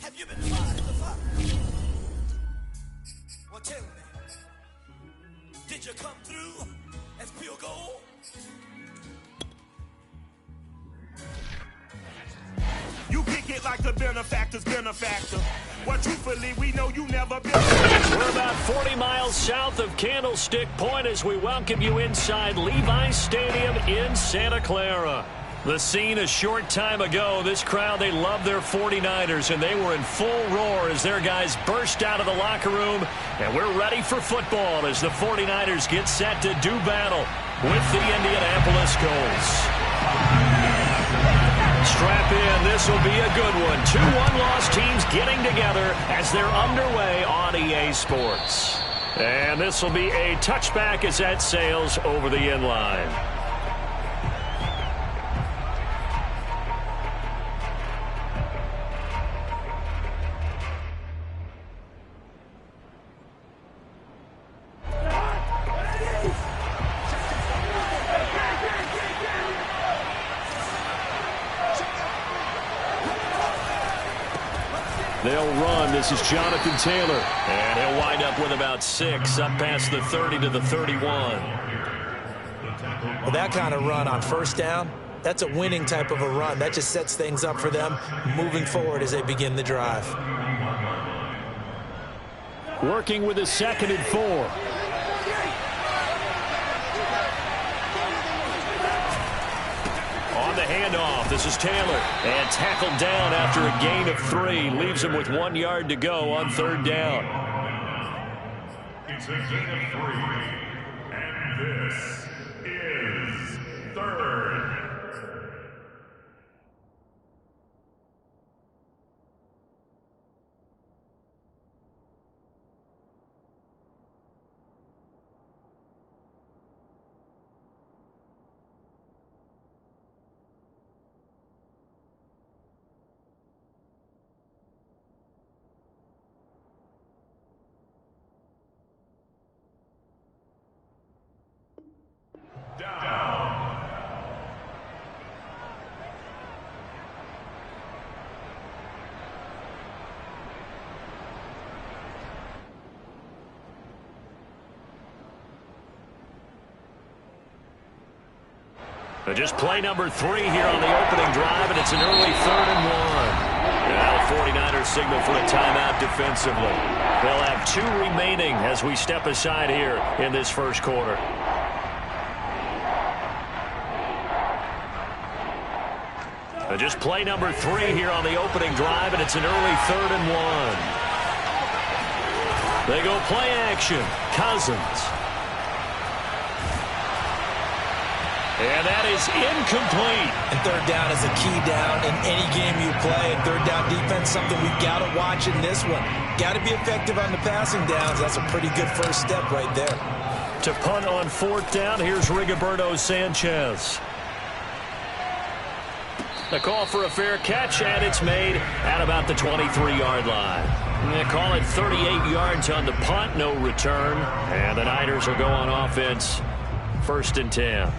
Have you been fired in the fire? Well, tell me, did you come through as pure gold? You kick it like the benefactor's benefactor. Well, truthfully, we know you never been. We're about 40 miles south of Candlestick Point as we welcome you inside Levi's Stadium in Santa Clara. The scene a short time ago, this crowd, they love their 49ers, and they were in full roar as their guys burst out of the locker room. And we're ready for football as the 49ers get set to do battle with the Indianapolis Colts. Strap in, this will be a good one. Two one-loss teams getting together as they're underway on EA Sports. And this will be a touchback as that sails over the end line. They'll run. This is Jonathan Taylor. And he'll wind up with about 6 up past the 30 to the 31. Well, that kind of run on first down, that's a winning type of a run. That just sets things up for them moving forward as they begin the drive. Working with a 2nd and 4. On the handoff, this is Taylor. And tackled down after a gain of 3. Leaves him with 1 yard to go on 3rd down. It's a gain of 3. And this is 3rd. Just play number 3 here on the opening drive, and it's an early 3rd and 1. Now the 49ers signal for a timeout defensively. They'll have 2 remaining as we step aside here in this first quarter. Just play number 3 here on the opening drive, and it's an early 3rd and 1. They go play action. Cousins. And that is incomplete. And 3rd down is a key down in any game you play. And 3rd down defense, something we've got to watch in this one. Got to be effective on the passing downs. That's a pretty good first step right there. To punt on 4th down, here's Rigoberto Sanchez. The call for a fair catch, and it's made at about the 23-yard line. They call it 38 yards on the punt, no return. And the Niners will go on offense, 1st and 10.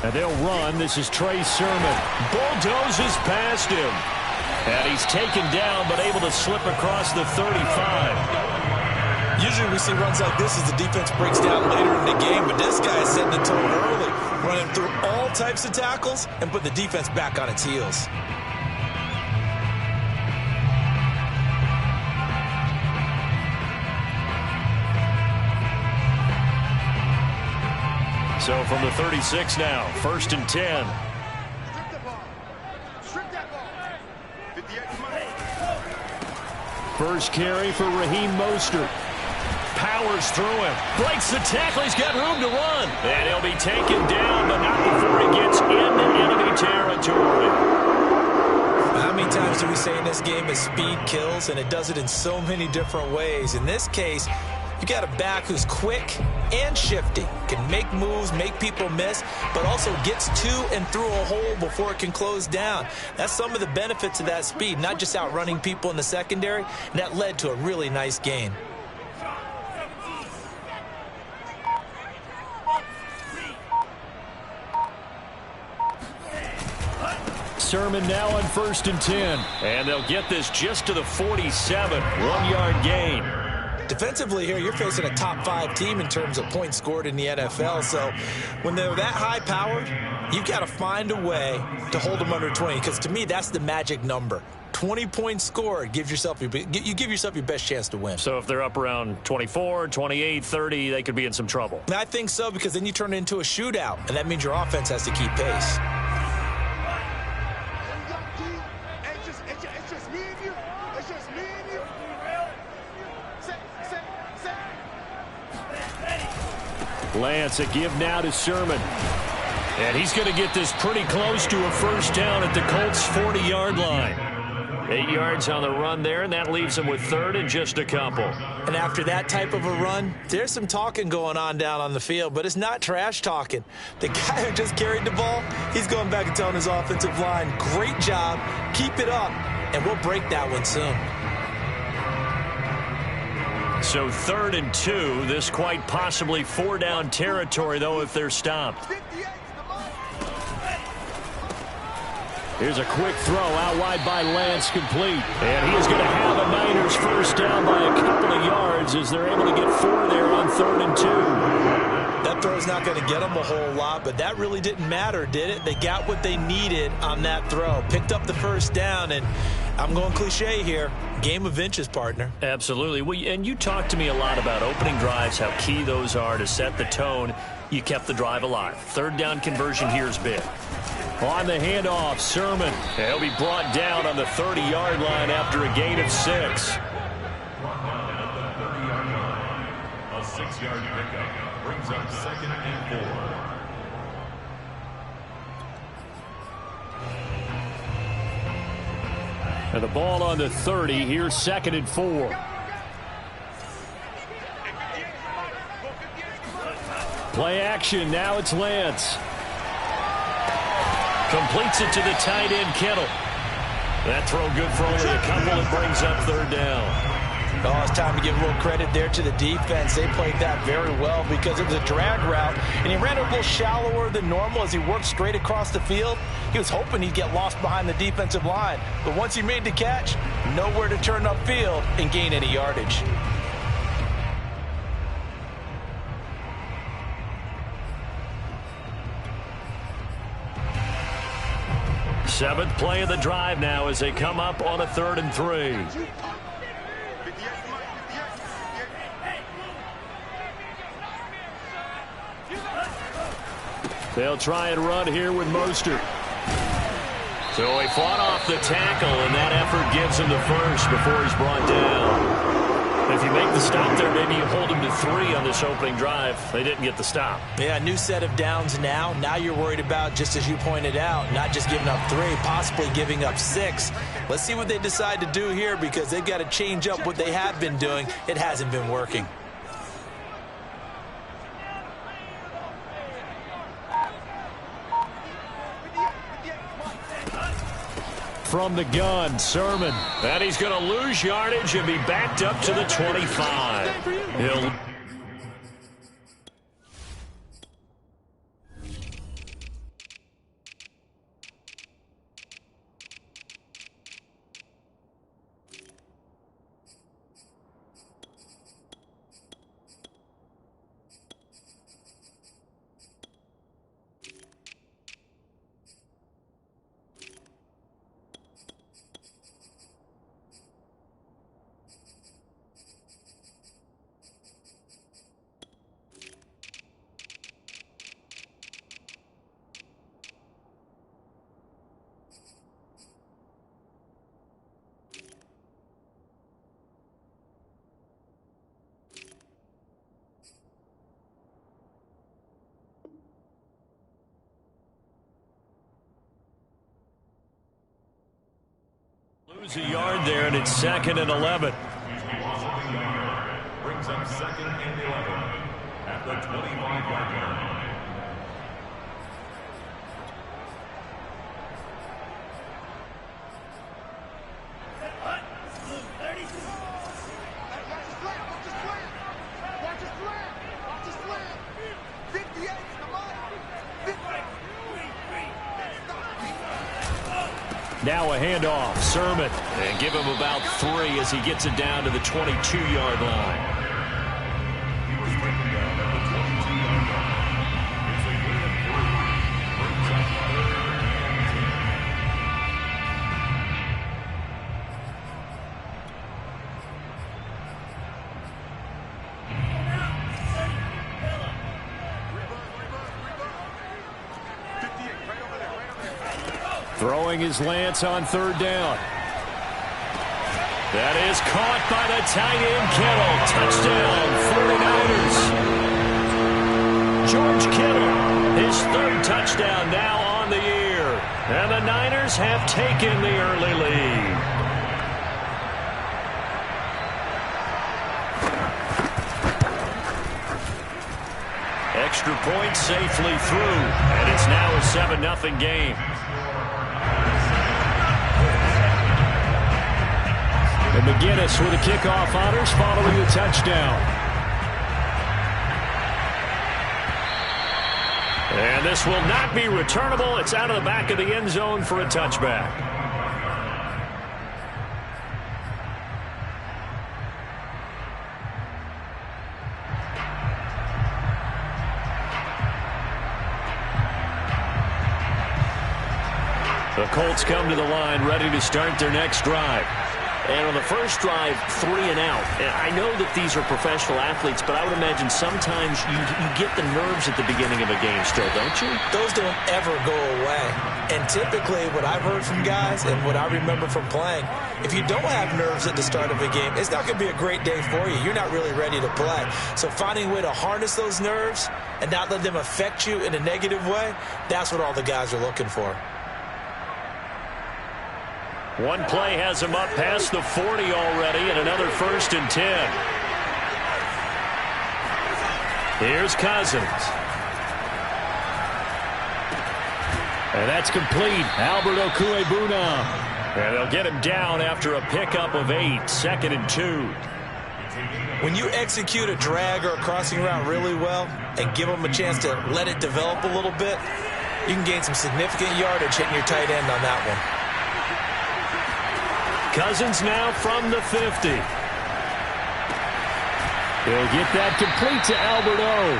And they'll run. This is Trey Sermon. Bulldozes past him. And he's taken down, but able to slip across the 35. Usually we see runs like this as the defense breaks down later in the game, but this guy is setting the tone early, running through all types of tackles and put the defense back on its heels. So from the 36 now, 1st and 10. First carry for Raheem Mostert. Powers through him. Breaks the tackle. He's got room to run. And he'll be taken down, but not before he gets into enemy territory. How many times do we say in this game is speed kills, and it does it in so many different ways. In this case, you got a back who's quick and shifty, can make moves, make people miss, but also gets to and through a hole before it can close down. That's some of the benefits of that speed, not just outrunning people in the secondary, and that led to a really nice gain. Sermon now on 1st and 10. And they'll get this just to the 47. 1-yard gain. Defensively here, you're facing a top 5 team in terms of points scored in the NFL. So when they're that high-powered, you've got to find a way to hold them under 20. Because to me, that's the magic number. 20 points scored, you give yourself your best chance to win. So if they're up around 24, 28, 30, they could be in some trouble. I think so, because then you turn it into a shootout, and that means your offense has to keep pace. Lance, a give now to Sermon. And he's going to get this pretty close to a first down at the Colts' 40-yard line. 8 yards on the run there, and that leaves him with 3rd and just a couple. And after that type of a run, there's some talking going on down on the field, but it's not trash talking. The guy who just carried the ball, he's going back and telling his offensive line, great job, keep it up, and we'll break that one soon. So 3rd and 2, this quite possibly 4-down territory, though, if they're stopped. Here's a quick throw out wide by Lance, complete. And he is going to have a Niners first down by a couple of yards as they're able to get 4 there on 3rd and 2. That throw's not going to get them a whole lot, but that really didn't matter, did it? They got what they needed on that throw. Picked up the first down, and I'm going cliche here. Game of inches, partner. Absolutely. Well, and you talked to me a lot about opening drives, how key those are to set the tone. You kept the drive alive. 3rd down conversion here is big. On the handoff, Sermon. He'll be brought down on the 30-yard line after a gain of 6. A 6-yard pickup brings up 2nd and 4. And the ball on the 30. Here's 2nd and 4. Play action. Now it's Lance. Completes it to the tight end, Kittle. That throw good for only a couple. It brings up 3rd down. Oh, it's time to give a little credit there to the defense. They played that very well because it was a drag route, and he ran a little shallower than normal as he worked straight across the field. He was hoping he'd get lost behind the defensive line, but once he made the catch, nowhere to turn upfield and gain any yardage. Seventh play of the drive now as they come up on a 3rd and 3. They'll try and run here with Mostert. So he fought off the tackle, and that effort gives him the first before he's brought down. If you make the stop there, maybe you hold him to 3 on this opening drive. They didn't get the stop. Yeah, new set of downs now. Now you're worried about, just as you pointed out, not just giving up 3, possibly giving up 6. Let's see what they decide to do here because they've got to change up what they have been doing. It hasn't been working. From the gun, Sermon. And he's going to lose yardage and be backed up to the 25. He'll... Lose a yard there, and it's 2nd and 11. Brings up 2nd and 11 at the 25-yard line. Now a handoff. Sermon. And give him about 3 as he gets it down to the 22-yard line. Throwing his Lance on 3rd down. That is caught by the tight end, Kittle. Touchdown, 49ers. George Kittle, his 3rd touchdown now on the year. And the Niners have taken the early lead. Extra point safely through. And it's now a 7-0 game. And McGinnis with a kickoff honors following the touchdown. And this will not be returnable. It's out of the back of the end zone for a touchback. The Colts come to the line ready to start their next drive. And on the first drive, 3 and out. And I know that these are professional athletes, but I would imagine sometimes you get the nerves at the beginning of a game still, don't you? Those don't ever go away. And typically what I've heard from guys and what I remember from playing, if you don't have nerves at the start of a game, it's not going to be a great day for you. You're not really ready to play. So finding a way to harness those nerves and not let them affect you in a negative way, that's what all the guys are looking for. One play has him up past the 40 already, and another 1st and 10. Here's Cousins. And that's complete. Albert Okuebuna. And they'll get him down after a pickup of 8, 2nd and 2. When you execute a drag or a crossing route really well and give them a chance to let it develop a little bit, you can gain some significant yardage hitting your tight end on that one. Cousins now from the 50. He'll get that complete to Albert O.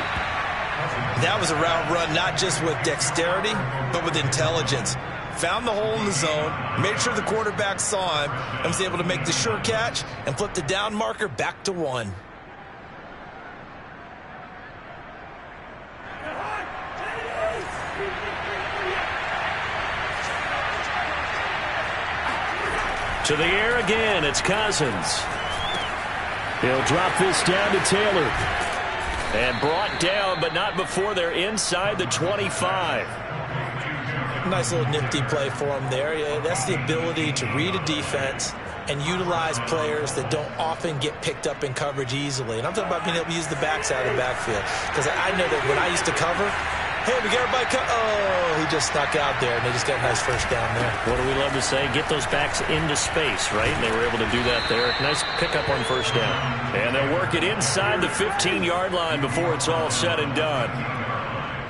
That was a route run not just with dexterity, but with intelligence. Found the hole in the zone, made sure the quarterback saw him, and was able to make the sure catch and flip the down marker back to 1. To the air again, it's Cousins. He'll drop this down to Taylor. And brought down, but not before they're inside the 25. Nice little nifty play for him there. Yeah, that's the ability to read a defense and utilize players that don't often get picked up in coverage easily. And I'm talking about being able to use the backside of the backfield. Because I know that when I used to cover, hey, we got everybody oh, he just snuck out there, and they just got a nice first down there. What do we love to say? Get those backs into space, right? And they were able to do that there. Nice pickup on first down. And they'll work it inside the 15-yard line before it's all said and done.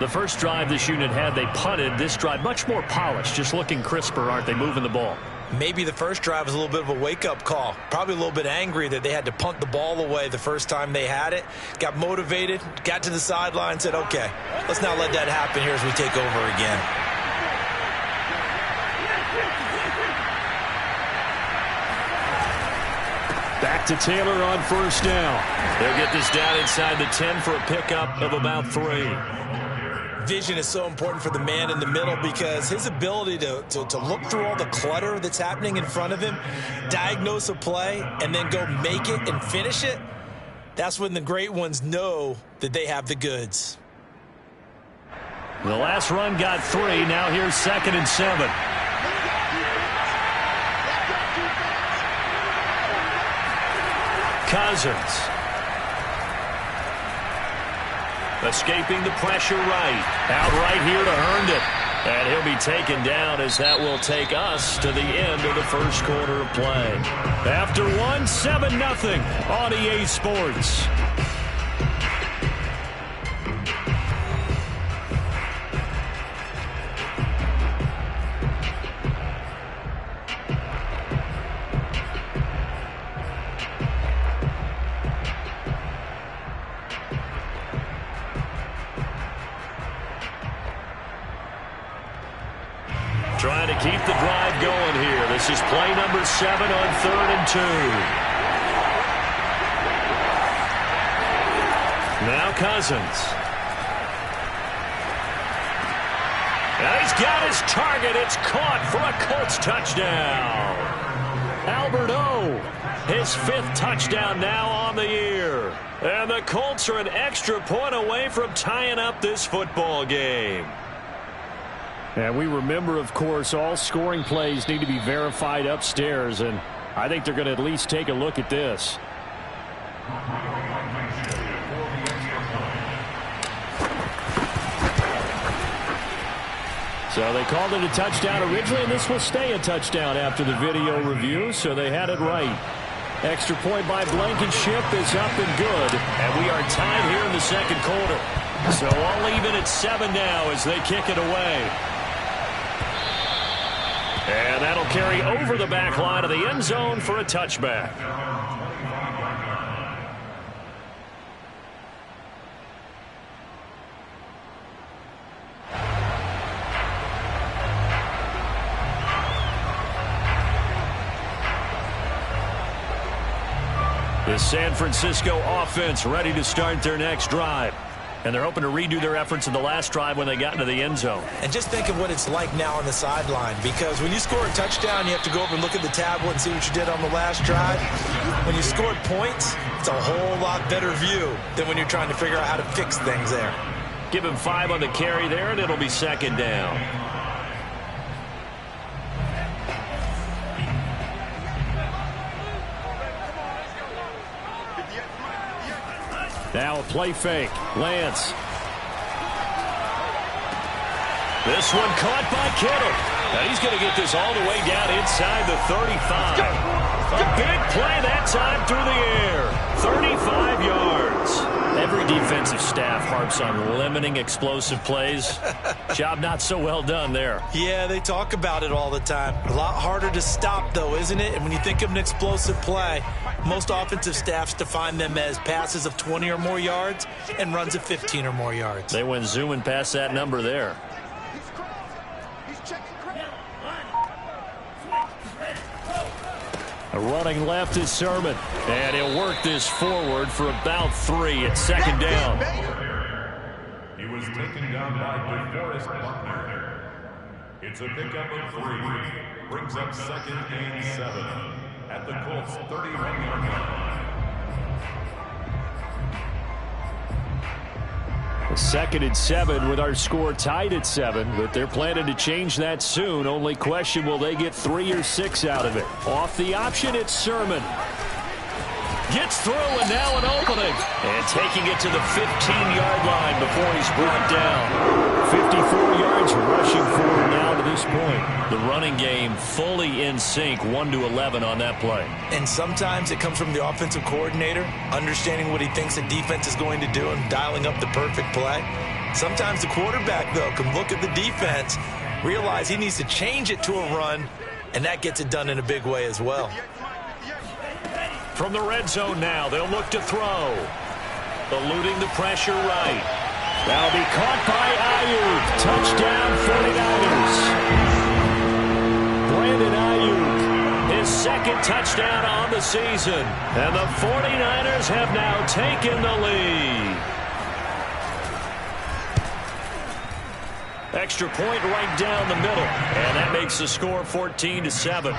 The first drive this unit had, they punted. This drive, much more polished, just looking crisper, aren't they, moving the ball? Maybe the first drive was a little bit of a wake-up call. Probably a little bit angry that they had to punt the ball away the first time they had it. Got motivated, got to the sideline, said, okay, let's not let that happen here as we take over again. Back to Taylor on first down. They'll get this down inside the 10 for a pickup of about 3. Vision is so important for the man in the middle because his ability to look through all the clutter that's happening in front of him, diagnose a play, and then go make it and finish it, that's when the great ones know that they have the goods. The last run got 3. Now here's 2nd and 7. Cousins. Escaping the pressure right. Out right here to Herndon. And he'll be taken down as that will take us to the end of the first quarter of play. After 1, 7-0 on EA Sports. keep the drive going here. This is play number 7 on 3rd and 2. Now Cousins. And he's got his target. It's caught for a Colts touchdown. Albert O, his 5th touchdown now on the year. And the Colts are an extra point away from tying up this football game. And we remember, of course, all scoring plays need to be verified upstairs, and I think they're going to at least take a look at this. So they called it a touchdown originally, and this will stay a touchdown after the video review, so they had it right. Extra point by Blankenship is up and good, and we are tied here in the second quarter. So all even at 7 now as they kick it away. And that'll carry over the back line of the end zone for a touchback. The San Francisco offense ready to start their next drive. And they're hoping to redo their efforts in the last drive when they got into the end zone. And just think of what it's like now on the sideline, because when you score a touchdown, you have to go over and look at the tablet and see what you did on the last drive. When you scored points, it's a whole lot better view than when you're trying to figure out how to fix things there. Give him 5 on the carry there, and it'll be 2nd down. Now a play fake. Lance. This one caught by Kittle. And he's going to get this all the way down inside the 35. A big play that time through the air. 35 yards. Every defensive staff harps on limiting explosive plays. Job not so well done there. Yeah, they talk about it all the time. A lot harder to stop, though, isn't it? And when you think of an explosive play, most offensive staffs define them as passes of 20 or more yards and runs of 15 or more yards. They went zooming past that number there. A running left is Sermon. And he'll work this forward for about 3 at 2nd down. He was taken down by DeForest Buckner. It's a pickup of 3. Brings up 2nd and 7 at the Colts 31-yard line. 2nd and 7 with our score tied at 7, but they're planning to change that soon. Only question, will they get 3 or 6 out of it? Off the option, it's Sermon. Gets through, and now an opening. And taking it to the 15-yard line before he's brought down. 54 yards rushing forward now to this point. The running game fully in sync, 1-11 on that play. And sometimes it comes from the offensive coordinator, understanding what he thinks the defense is going to do and dialing up the perfect play. Sometimes the quarterback, though, can look at the defense, realize he needs to change it to a run, and that gets it done in a big way as well. From the red zone now, they'll look to throw. Eluding the pressure right. That'll be caught by Ayuk. Touchdown 49ers. Brandon Ayuk, his 2nd touchdown on the season. And the 49ers have now taken the lead. Extra point right down the middle. And that makes the score 14-7.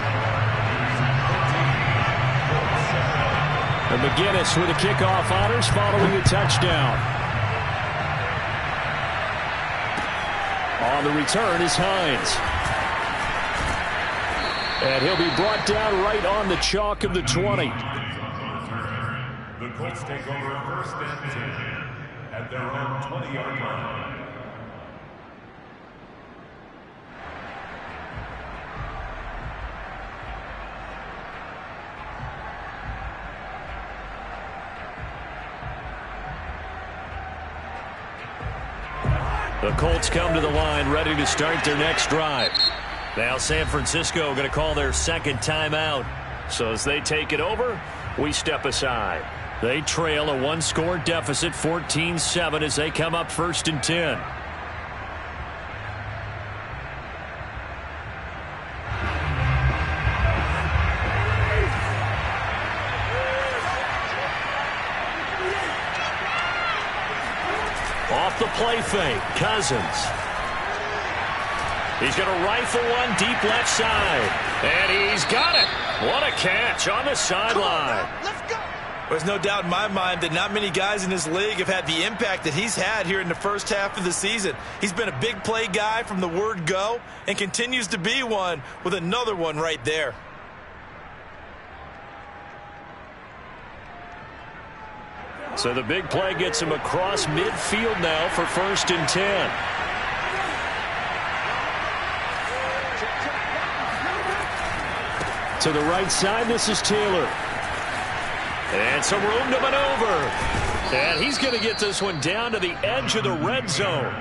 And McGinnis with the kickoff honors following the touchdown. On the return is Hines. And he'll be brought down right on the chalk of the 20. The Colts take over 1st and 10 at their own 20-yard line. The Colts come to the line ready to start their next drive. Now San Francisco going to call their 2nd timeout. So as they take it over, we step aside. They trail a 1-score deficit, 14-7, as they come up 1st and 10. Off the play fake, Cousins. He's going to rifle one deep left side. And he's got it. What a catch on the sideline. There's no doubt in my mind that not many guys in this league have had the impact that he's had here in the first half of the season. He's been a big play guy from the word go and continues to be one with another one right there. So the big play gets him across midfield now for 1st and 10. To the right side, this is Taylor. And some room to maneuver. And he's going to get this one down to the edge of the red zone.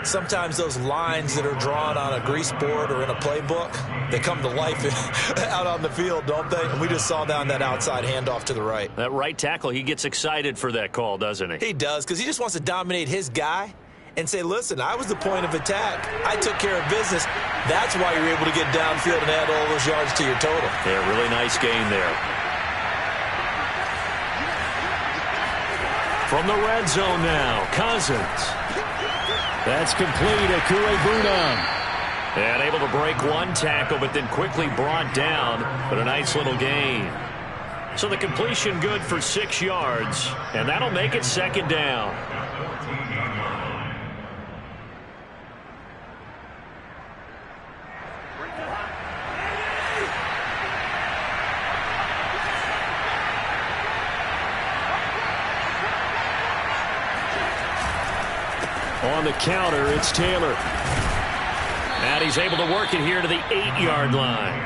Sometimes those lines that are drawn on a grease board or in a playbook, they come to life out on the field, don't they? And we just saw down that outside handoff to the right. That right tackle, he gets excited for that call, doesn't he? He does, because he just wants to dominate his guy and say, listen, I was the point of attack. I took care of business. That's why you're able to get downfield and add all those yards to your total. Yeah, really nice game there. From the red zone now, Cousins. That's complete. Akuebunam. And able to break one tackle, but then quickly brought down. But a nice little gain. So the completion good for 6 yards. And that'll make it 2nd down. On the counter, it's Taylor. And he's able to work it here to the 8-yard line.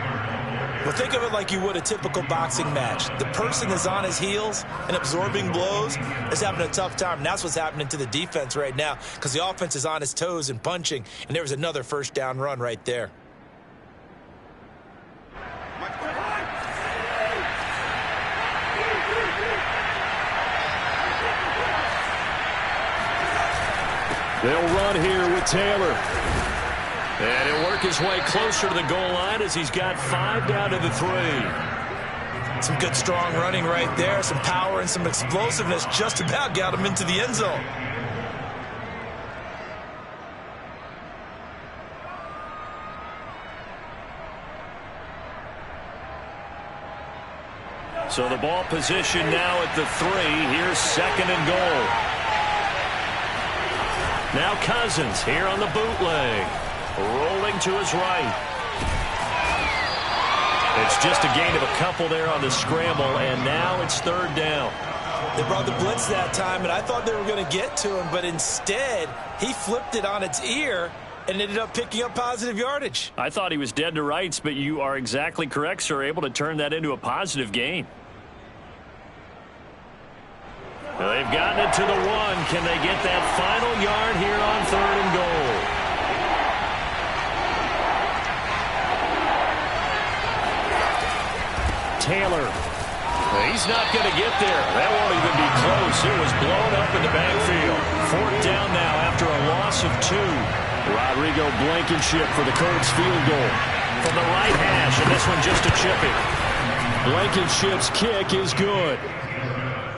Well, think of it like you would a typical boxing match. The person that's on his heels and absorbing blows is having a tough time. And that's what's happening to the defense right now, because the offense is on his toes and punching. And there was another 1st down run right there. They'll run here with Taylor. And he'll work his way closer to the goal line as he's got 5 down to the 3. Some good, strong running right there. Some power and some explosiveness just about got him into the end zone. So the ball position now at the 3. Here's 2nd and goal. Now Cousins here on the bootleg. Rolling to his right. It's just a gain of a couple there on the scramble, and now it's 3rd down. They brought the blitz that time, and I thought they were going to get to him, but instead he flipped it on its ear and ended up picking up positive yardage. I thought he was dead to rights, but you are exactly correct, sir. Able to turn that into a positive gain. Well, they've gotten it to the 1. Can they get that final yard here on 3rd and goal? Taylor. He's not going to get there. That won't even be close. It was blown up in the backfield. 4th down now after a loss of 2. Rodrigo Blankenship for the Colts field goal. From the right hash, and this one just a chipping. Blankenship's kick is good.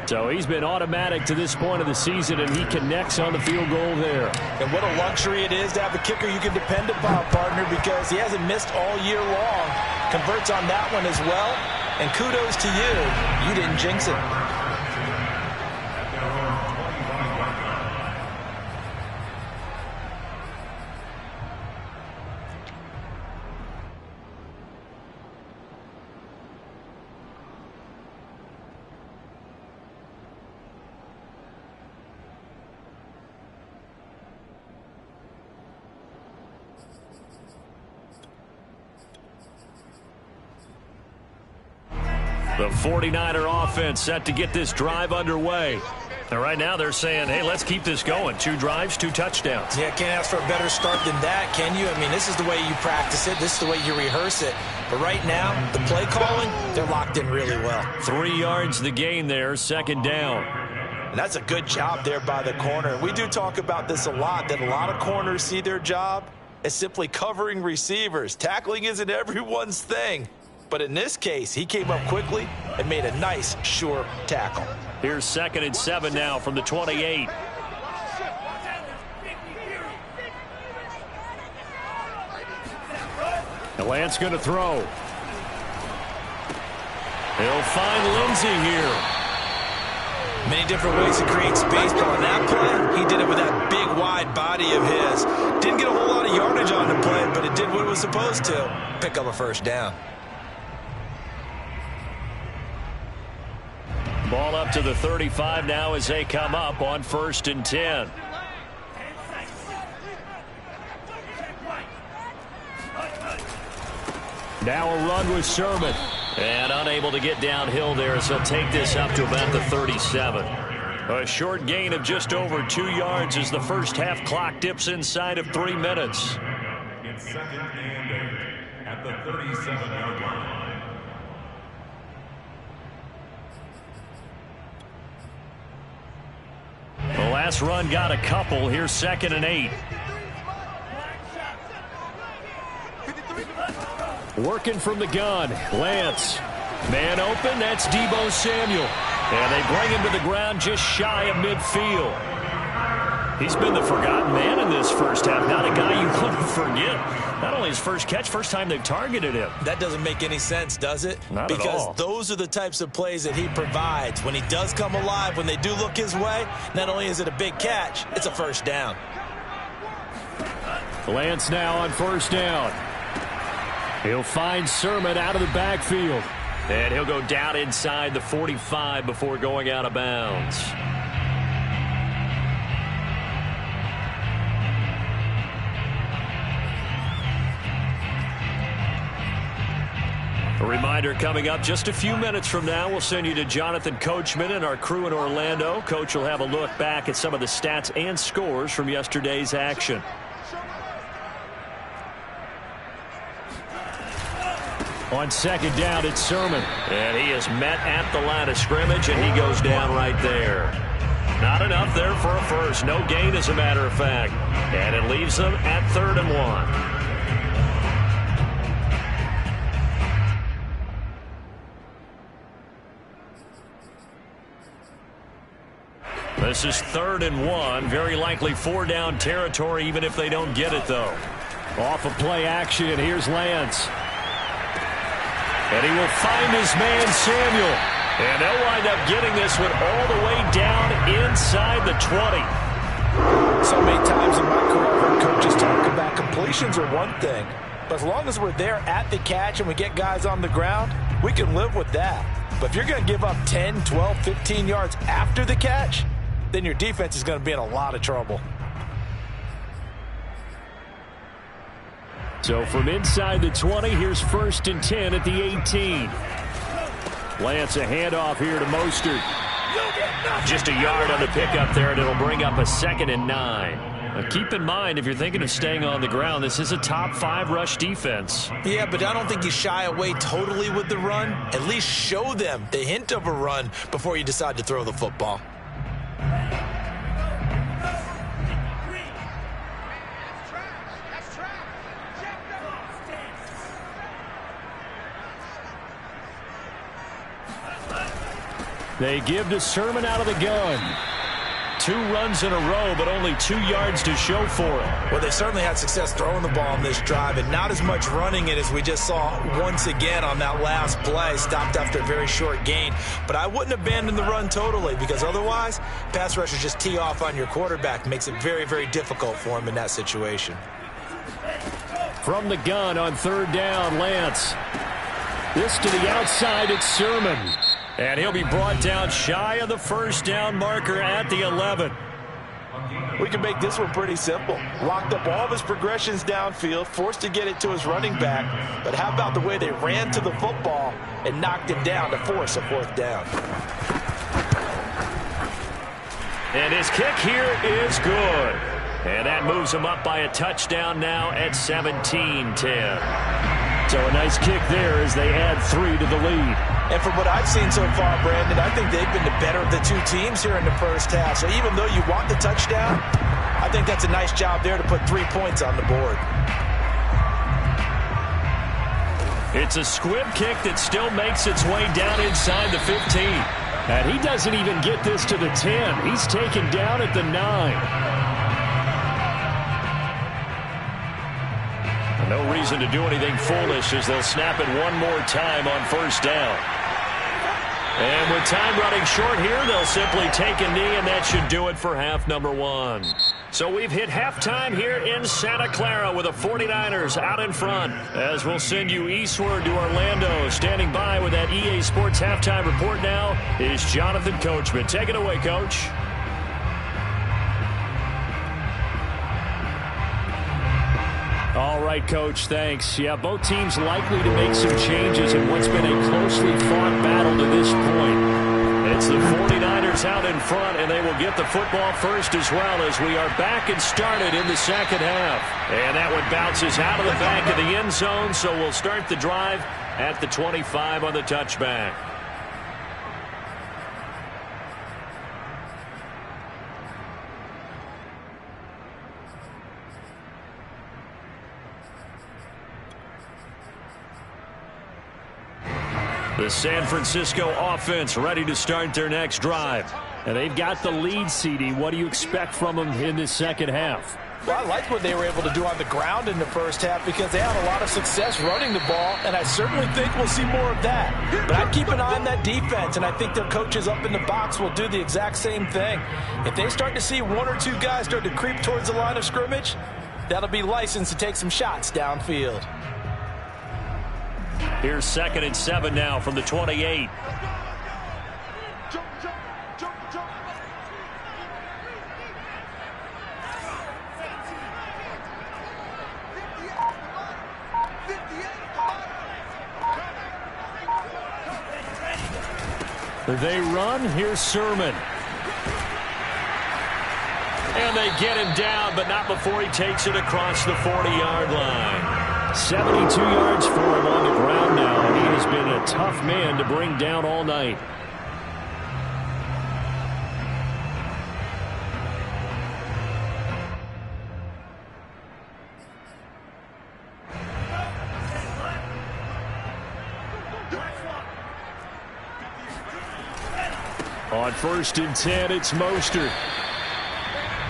So he's been automatic to this point of the season, and he connects on the field goal there. And what a luxury it is to have a kicker you can depend upon, partner, because he hasn't missed all year long. Converts on that one as well, and kudos to you. You didn't jinx it. The 49er offense set to get this drive underway. And right now they're saying, hey, let's keep this going. 2 drives, 2 touchdowns. Yeah, can't ask for a better start than that, can you? I mean, this is the way you practice it. This is the way you rehearse it. But right now, the play calling, they're locked in really well. 3 yards the gain there, 2nd down. And that's a good job there by the corner. We do talk about this a lot, that a lot of corners see their job as simply covering receivers. Tackling isn't everyone's thing. But in this case, he came up quickly and made a nice, sure tackle. Here's 2nd and 7 now from the 28. Lance going to throw. He'll find Lindsey here. Many different ways to create space, but on that play, he did it with that big, wide body of his. Didn't get a whole lot of yardage on the play, but it did what it was supposed to. Pick up a first down. Ball up to the 35 now as they come up on 1st and 10. Now a run with Sermon. And unable to get downhill there, so he'll take this up to about the 37. A short gain of just over 2 yards as the first half clock dips inside of 3 minutes. It's 2nd and 8 at the 37-yard line. The last run got a couple. Here's 2nd and 8. Working from the gun. Lance. Man open. That's Deebo Samuel. And they bring him to the ground just shy of midfield. He's been the forgotten man in this first half. Not a guy you want to forget. Not only his first catch, first time they've targeted him. That doesn't make any sense, does it? Not at all. Because those are the types of plays that he provides. When he does come alive, when they do look his way, not only is it a big catch, it's a first down. Lance now on 1st down. He'll find Sermon out of the backfield. And he'll go down inside the 45 before going out of bounds. A reminder coming up just a few minutes from now, we'll send you to Jonathan Coachman and our crew in Orlando. Coach will have a look back at some of the stats and scores from yesterday's action. On 2nd down, it's Sermon. And he is met at the line of scrimmage, and he goes down right there. Not enough there for a first. No gain, as a matter of fact. And it leaves them at 3rd and 1. This is 3rd and 1. Very likely 4-down territory, even if they don't get it, though. Off of play action, here's Lance. And he will find his man, Samuel. And they'll wind up getting this one all the way down inside the 20. So many times in my career, I've heard coaches talk about completions are one thing. But as long as we're there at the catch and we get guys on the ground, we can live with that. But if you're going to give up 10, 12, 15 yards after the catch, then your defense is going to be in a lot of trouble. So from inside the 20, here's 1st and 10 at the 18. Lance, a handoff here to Mostert. Just a yard on the pickup there, and it'll bring up a 2nd and 9. Now keep in mind, if you're thinking of staying on the ground, this is a top 5 rush defense. Yeah, but I don't think you shy away totally with the run. At least show them the hint of a run before you decide to throw the football. They give to Sermon out of the gun. 2 runs in a row, but only 2 yards to show for it. Well, they certainly had success throwing the ball in this drive, and not as much running it as we just saw once again on that last play. Stopped after a very short gain. But I wouldn't abandon the run totally, because otherwise, pass rushers just tee off on your quarterback. Makes it very, very difficult for him in that situation. From the gun on 3rd down, Lance. This to the outside, it's Sermon. And he'll be brought down shy of the 1st down marker at the 11. We can make this one pretty simple. Locked up all of his progressions downfield, forced to get it to his running back. But how about the way they ran to the football and knocked him down to force a 4th down? And his kick here is good. And that moves him up by a touchdown now at 17-10. So a nice kick there as they add 3 to the lead. And from what I've seen so far, Brandon, I think they've been the better of the 2 teams here in the first half. So even though you want the touchdown, I think that's a nice job there to put 3 points on the board. It's a squib kick that still makes its way down inside the 15. And he doesn't even get this to the 10. He's taken down at the 9. No reason to do anything foolish as they'll snap it one more time on first down. And with time running short here, they'll simply take a knee, and that should do it for half number one. So we've hit halftime here in Santa Clara with the 49ers out in front. As we'll send you eastward to Orlando. Standing by with that EA Sports halftime report now is Jonathan Coachman. Take it away, Coach. All right, Coach, thanks. Yeah, both teams likely to make some changes in what's been a closely fought battle to this point. It's the 49ers out in front, and they will get the football first as well as we are back and started in the second half. And that one bounces out of the back of the end zone, so we'll start the drive at the 25 on the touchback. The San Francisco offense ready to start their next drive. And they've got the lead, CD. What do you expect from them in this second half? Well, I like what they were able to do on the ground in the first half because they had a lot of success running the ball, and I certainly think we'll see more of that. But I'd keep an eye on that defense, and I think their coaches up in the box will do the exact same thing. If they start to see one or two guys start to creep towards the line of scrimmage, that'll be licensed to take some shots downfield. Here's 2nd and 7 now from the 28. They run. Here's Sermon. And they get him down, but not before he takes it across the 40-yard line. 72 yards for him on the ground now, and he has been a tough man to bring down all night. On 1st and 10, it's Mostert.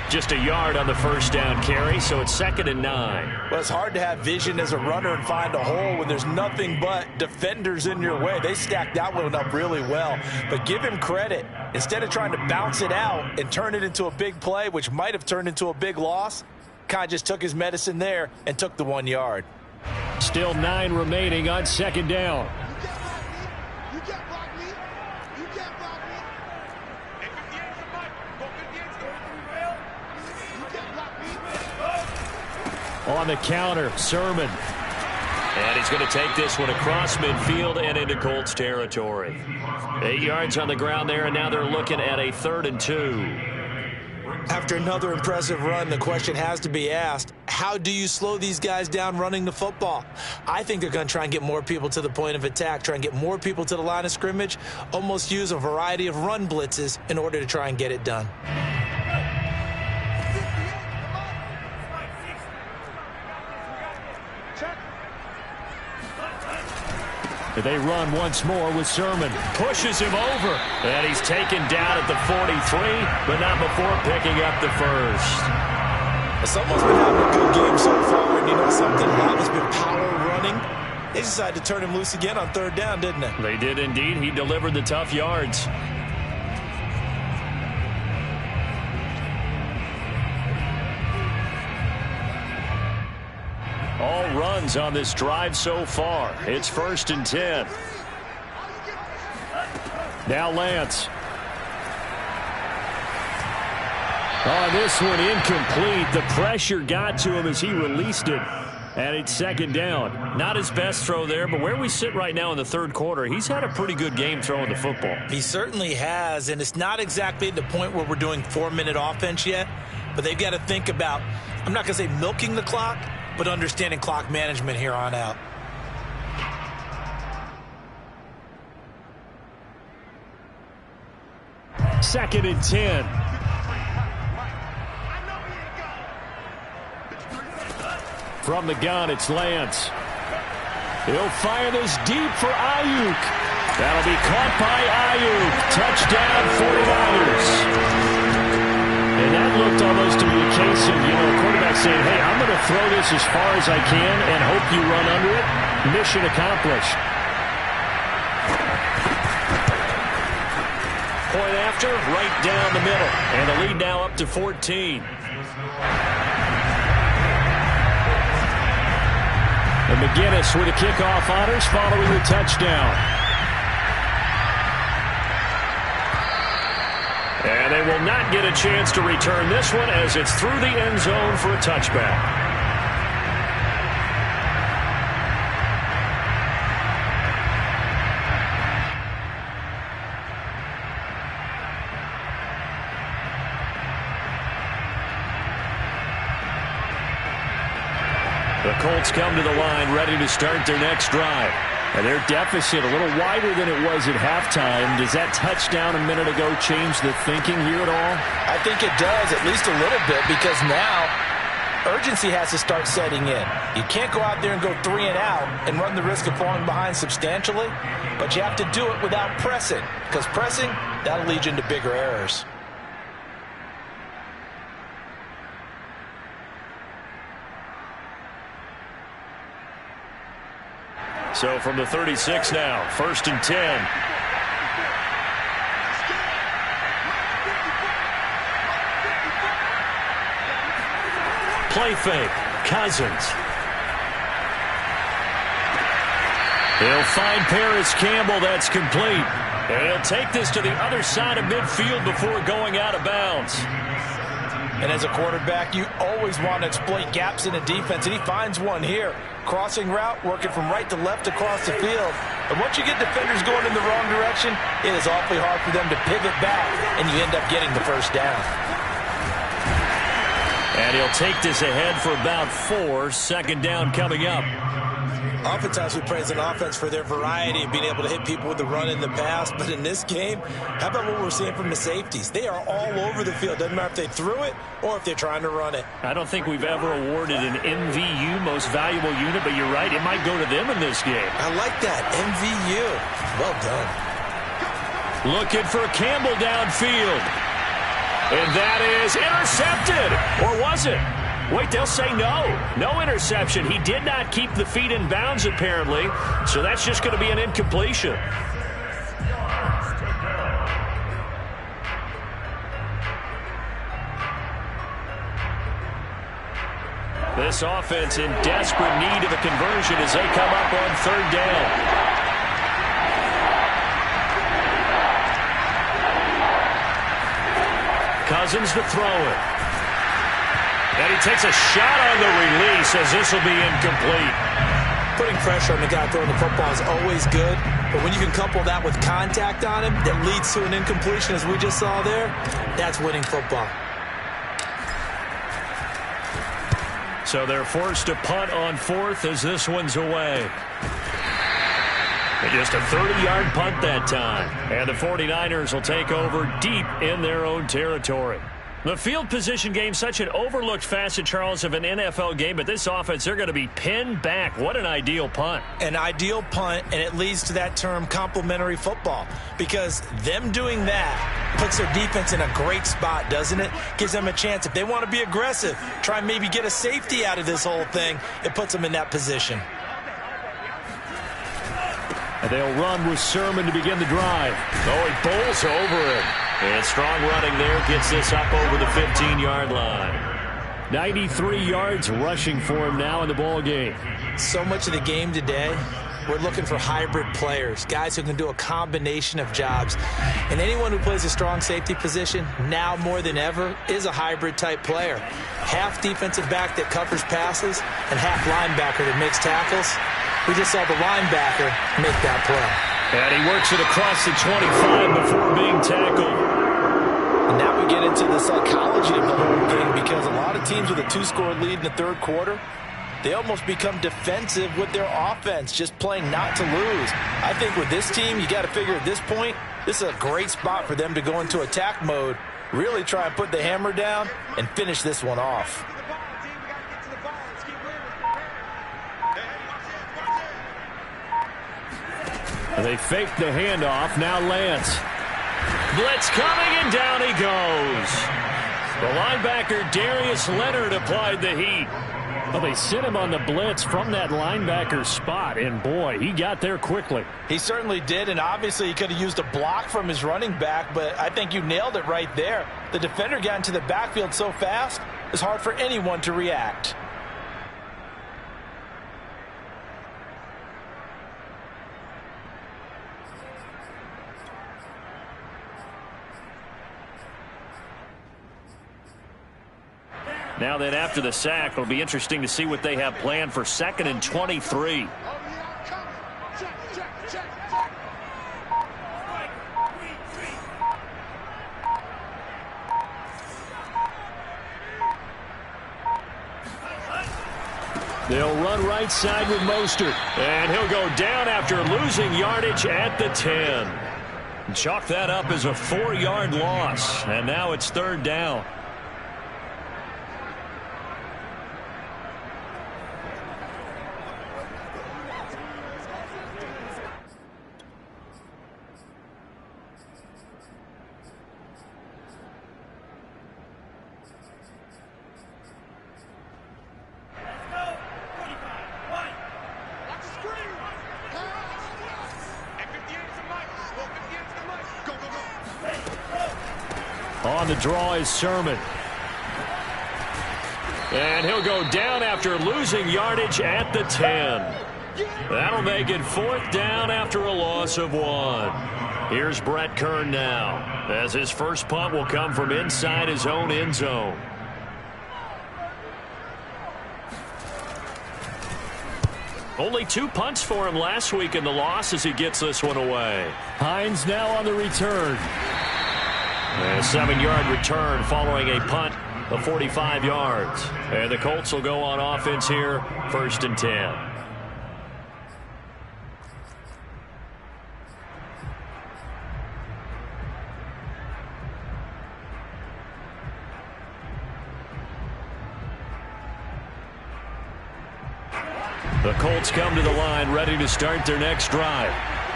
Just a yard on the first down carry, so it's 2nd and 9. Well, it's hard to have vision as a runner and find a hole when there's nothing but defenders in your way. They stacked that one up really well. But give him credit. Instead of trying to bounce it out and turn it into a big play, which might have turned into a big loss, kind of just took his medicine there and took the 1 yard. Still 9 remaining on 2nd down. On the counter, Sermon. And he's going to take this one across midfield and into Colts territory. 8 yards on the ground there, and now they're looking at a 3rd and 2. After another impressive run, the question has to be asked, how do you slow these guys down running the football? I think they're going to try and get more people to the point of attack, try and get more people to the line of scrimmage, almost use a variety of run blitzes in order to try and get it done. They run once more with Sermon. Pushes him over. And he's taken down at the 43, but not before picking up the first. Someone's been having a good game so far, and you know something? A lot has been power running. They decided to turn him loose again on 3rd down, didn't they? They did indeed. He delivered the tough yards. All runs on this drive so far. It's 1st and 10. Now Lance. Oh, this one incomplete. The pressure got to him as he released it. And it's 2nd down. Not his best throw there, but where we sit right now in the 3rd quarter, he's had a pretty good game throwing the football. He certainly has, and it's not exactly the point where we're doing 4-minute offense yet, but they've got to think about, I'm not going to say milking the clock, but understanding clock management here on out. Second and 10. From the gun, it's Lance. He'll fire this deep for Ayuk. That'll be caught by Ayuk. Touchdown, 49ers. And that looked almost to be a case of, a quarterback saying, hey, I'm going to throw this as far as I can and hope you run under it. Mission accomplished. Point after, right down the middle. And the lead now up to 14. And McGinnis with the kickoff honors following the touchdown. And they will not get a chance to return this one as it's through the end zone for a touchback. The Colts come to the line ready to start their next drive. And their deficit a little wider than it was at halftime. Does that touchdown a minute ago change the thinking here at all? I think it does, at least a little bit, because now urgency has to start setting in. You can't go out there and go 3 and out and run the risk of falling behind substantially, but you have to do it without pressing, because pressing, that'll lead you into bigger errors. So from the 36 now, 1st and 10. Play fake. Cousins. He'll find Paris Campbell. That's complete. And he'll take this to the other side of midfield before going out of bounds. And as a quarterback, you always want to exploit gaps in a defense, and he finds one here. Crossing route, working from right to left across the field. And once you get defenders going in the wrong direction, it is awfully hard for them to pivot back, and you end up getting the first down. And he'll take this ahead for about 4. 2nd down coming up. Oftentimes we praise an offense for their variety of being able to hit people with the run in the pass, but in this game, how about what we're seeing from the safeties? They are all over the field. Doesn't matter if they threw it or if they're trying to run it. I don't think we've ever awarded an MVU, most valuable unit, but you're right, it might go to them in this game. I like that, MVU. Well done. Looking for Campbell downfield. And that is intercepted. Or was it? Wait, they'll say no. No interception. He did not keep the feet in bounds, apparently. So that's just going to be an incompletion. This offense in desperate need of a conversion as they come up on 3rd down. Cousins to throw it. And he takes a shot on the release as this will be incomplete. Putting pressure on the guy throwing the football is always good, but when you can couple that with contact on him that leads to an incompletion as we just saw there, that's winning football. So they're forced to punt on 4th as this one's away. And just a 30-yard punt that time. And the 49ers will take over deep in their own territory. The field position game, such an overlooked facet, Charles, of an NFL game, but this offense, they're going to be pinned back. What an ideal punt. An ideal punt, and it leads to that term complementary football, because them doing that puts their defense in a great spot, doesn't it? Gives them a chance. If they want to be aggressive, try and maybe get a safety out of this whole thing, it puts them in that position. And they'll run with Sermon to begin the drive. Oh, he bowls over it. And strong running there gets this up over the 15-yard line. 93 yards rushing for him now in the ball game. So much of the game today, we're looking for hybrid players, guys who can do a combination of jobs. And anyone who plays a strong safety position, now more than ever, is a hybrid type player. Half defensive back that covers passes and half linebacker that makes tackles. We just saw the linebacker make that play. And he works it across the 25 before being tackled. And now we get into the psychology of the whole game, because a lot of teams with a 2-score lead in the 3rd quarter, they almost become defensive with their offense, just playing not to lose. I think with this team, you got to figure at this point, this is a great spot for them to go into attack mode, really try and put the hammer down and finish this one off. They fake the handoff. Now Lance. Blitz coming, and down he goes. The linebacker, Darius Leonard, applied the heat. Well, they sent him on the blitz from that linebacker spot, and boy, he got there quickly. He certainly did, and obviously he could have used a block from his running back, but I think you nailed it right there. The defender got into the backfield so fast, it's hard for anyone to react. Now then, after the sack, it'll be interesting to see what they have planned for 2nd and 23. They'll run right side with Mostert. And he'll go down after losing yardage at the 10. Chalk that up as a 4-yard loss. And now it's 3rd down. On the draw is Sermon. And he'll go down after losing yardage at the 10. That'll make it 4th down after a loss of 1. Here's Brett Kern now, as his first punt will come from inside his own end zone. Only 2 punts for him last week in the loss as he gets this one away. Hines now on the return. And a 7-yard return following a punt of 45 yards. And the Colts will go on offense here, 1st and 10. The Colts come to the line ready to start their next drive,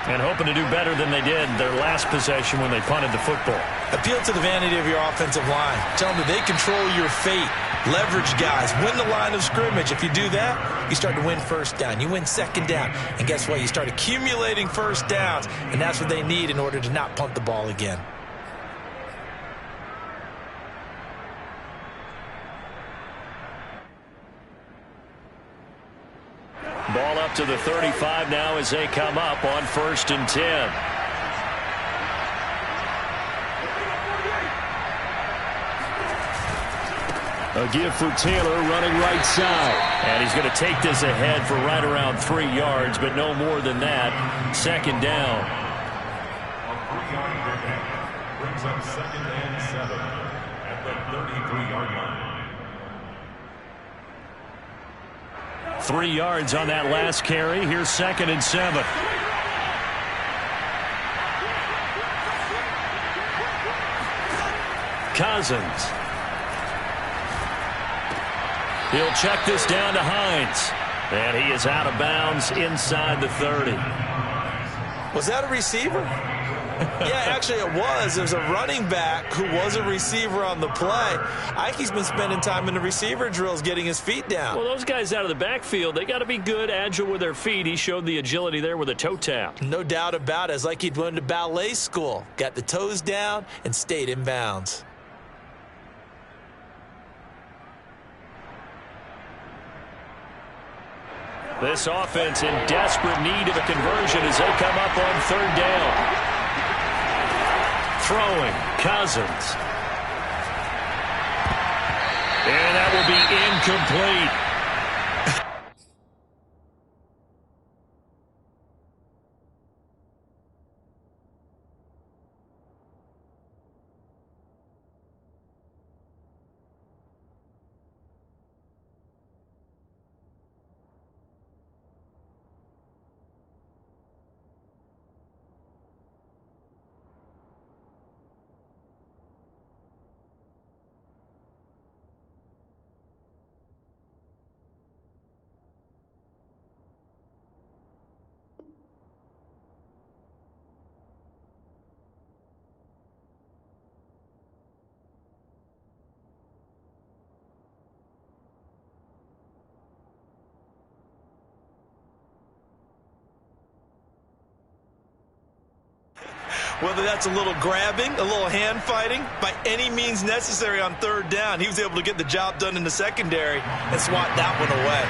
and hoping to do better than they did their last possession when they punted the football. Appeal to the vanity of your offensive line. Tell them that they control your fate. Leverage guys. Win the line of scrimmage. If you do that, you start to win 1st down. You win 2nd down. And guess what? You start accumulating 1st downs. And that's what they need in order to not punt the ball again. Ball up to the 35 now as they come up on 1st and 10. A give for Taylor running right side. And he's going to take this ahead for right around 3 yards, but no more than that. 2nd down. A 3-yard pickup brings up 2nd and 7 at the 33-yard line. 3 yards on that last carry. Here's 2nd and 7. Cousins. He'll check this down to Hines. And he is out of bounds inside the 30. Was that a receiver? Yeah, actually it was. There's a running back who was a receiver on the play. I think he's been spending time in the receiver drills getting his feet down. Well, those guys out of the backfield, they got to be good, agile with their feet. He showed the agility there with a toe tap. No doubt about it. It's like he'd went to ballet school. Got the toes down and stayed in bounds. This offense in desperate need of a conversion as they come up on 3rd down. Throwing, Cousins. And that will be incomplete. Whether that's a little grabbing, a little hand fighting, by any means necessary on third down, he was able to get the job done in the secondary and swat that one away.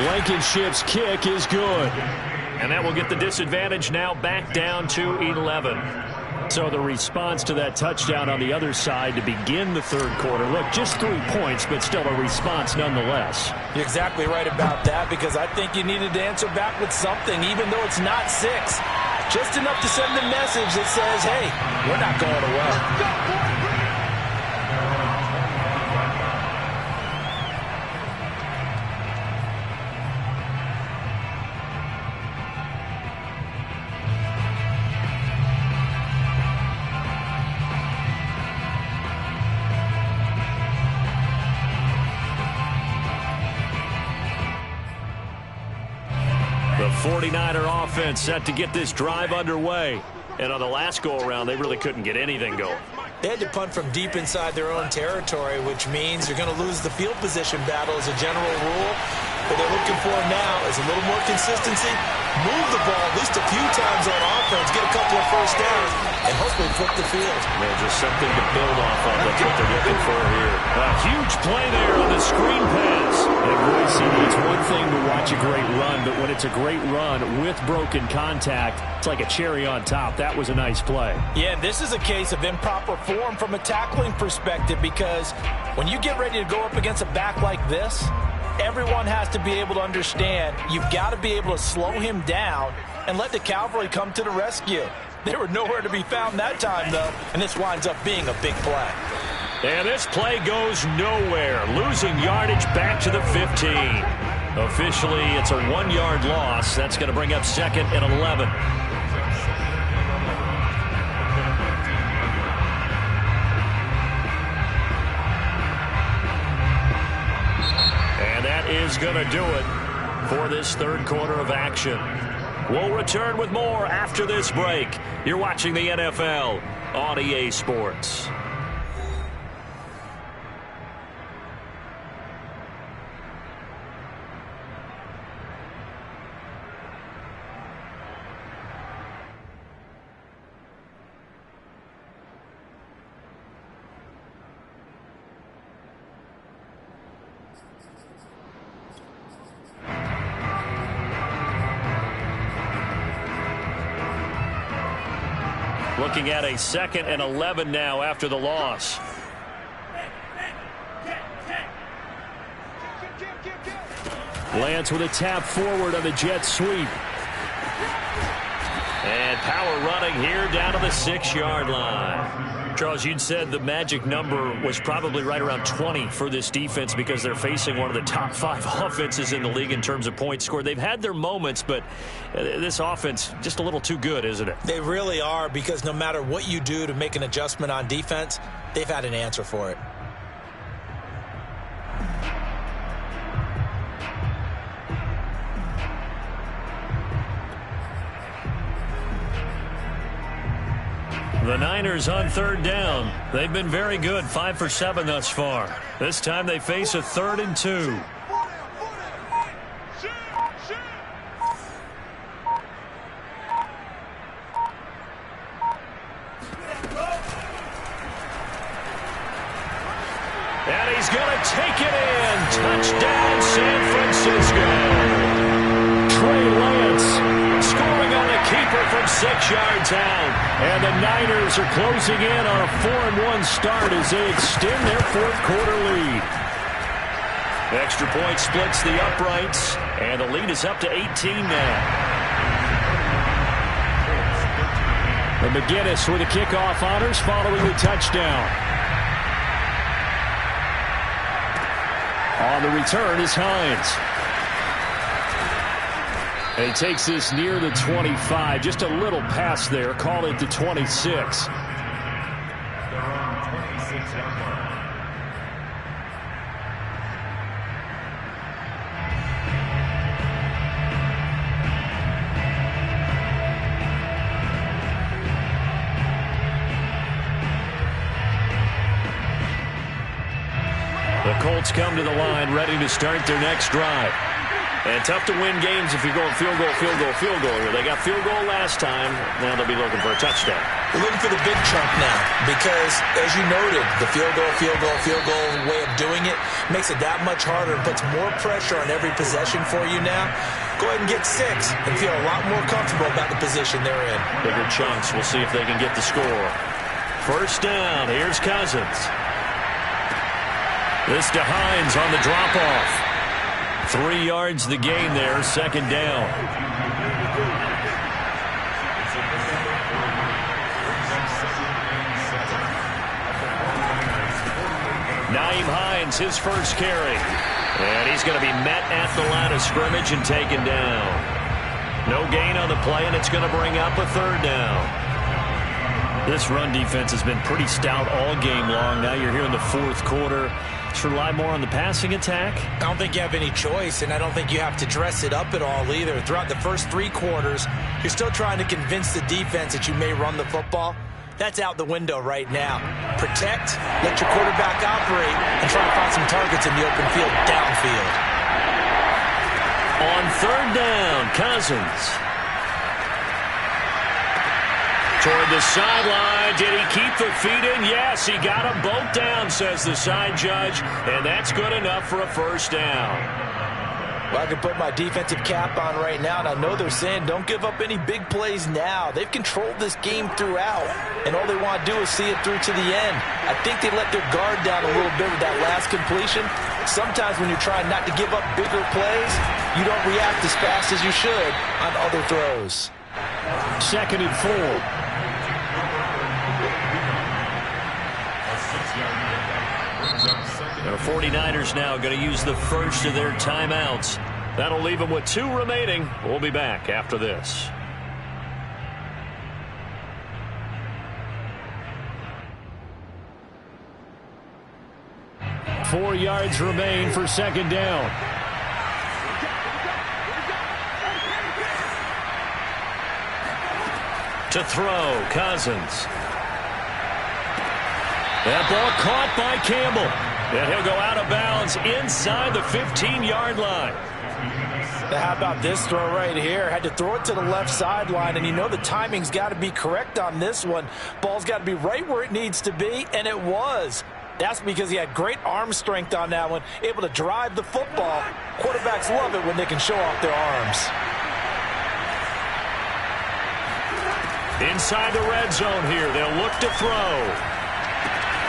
Blankenship's kick is good. And that will get the disadvantage now back down to 11. So the response to that touchdown on the other side to begin the third quarter. Look, just 3 points, but still a response nonetheless. You're exactly right about that, because I think you needed to answer back with something, even though it's not 6. Just enough to send a message that says, hey, we're not going away. The 49er offense set to get this drive underway. And on the last go-around, they really couldn't get anything going. They had to punt from deep inside their own territory, which means you're going to lose the field position battle as a general rule. What they're looking for now is a little more consistency, move the ball at least a few times on offense, get a couple of first downs, and hopefully flip the field. Yeah, just something to build off of. That's what they're looking for here. A huge play there on the screen pass. And Boise, it's one thing to watch a great run, but when it's a great run with broken contact, it's like a cherry on top. That was a nice play. Yeah, this is a case of improper form from a tackling perspective, because when you get ready to go up against a back like this, everyone has to be able to understand you've got to be able to slow him down and let the cavalry come to the rescue. They were nowhere to be found that time, though, and this winds up being a big play. And this play goes nowhere, losing yardage back to the 15. Officially, it's a 1-yard loss. That's going to bring up 2nd and 11. And that is going to do it for this third quarter of action. We'll return with more after this break. You're watching the NFL on EA Sports. Looking at a 2nd and 11 now after the loss. Lance with a tap forward on the jet sweep. And power running here down to the 6-yard line. Charles, you'd said the magic number was probably right around 20 for this defense because they're facing one of the top 5 offenses in the league in terms of points scored. They've had their moments, but this offense just a little too good, isn't it? They really are, because no matter what you do to make an adjustment on defense, they've had an answer for it. The Niners on third down. They've been very good, 5 for 7 thus far. This time they face a 3rd and 2. And he's going to take it in. Touchdown, San Francisco. Trey Lance scoring on the keeper from 6 yards out. And the Niners are closing in on a 4-1 start as they extend their 4th quarter lead. Extra point splits the uprights, and the lead is up to 18 now. And McGinnis with the kickoff honors following the touchdown. On the return is Hines. And he takes this near the 25. Just a little pass there. Call it the 26. The Colts come to the line ready to start their next drive. And tough to win games if you're going field goal, field goal, field goal here. They got field goal last time. Now they'll be looking for a touchdown. We're looking for the big chunk now because, as you noted, the field goal way of doing it makes it that much harder and puts more pressure on every possession for you now. Go ahead and get 6 and feel a lot more comfortable about the position they're in. Bigger chunks. We'll see if they can get the score. First down. Here's Cousins. This to Hines on the drop-off. 3 yards the gain there, second down. Nyheim Hines, his first carry. And he's going to be met at the line of scrimmage and taken down. No gain on the play, and it's going to bring up a third down. This run defense has been pretty stout all game long. Now you're here in the fourth quarter. Should rely more on the passing attack? I don't think you have any choice, and I don't think you have to dress it up at all either. Throughout the first 3 quarters, you're still trying to convince the defense that you may run the football. That's out the window right now. Protect, let your quarterback operate, and try to find some targets in the open field downfield. On third down, Cousins. Toward the sideline. Did he keep the feet in? Yes, he got them both down, says the side judge, and that's good enough for a first down. Well, I can put my defensive cap on right now, and I know they're saying don't give up any big plays now. They've controlled this game throughout, and all they want to do is see it through to the end. I think they let their guard down a little bit with that last completion. Sometimes when you're trying not to give up bigger plays, you don't react as fast as you should on other throws. 2nd and 4. The 49ers now going to use the first of their timeouts. That'll leave them with 2 remaining. We'll be back after this. Four yards remain for second down. To throw, Cousins. That ball caught by Campbell. And he'll go out of bounds inside the 15-yard line. How about this throw right here? Had to throw it to the left sideline, and you know the timing's got to be correct on this one. Ball's got to be right where it needs to be, and it was. That's because he had great arm strength on that one, able to drive the football. Quarterbacks love it when they can show off their arms. Inside the red zone here, they'll look to throw.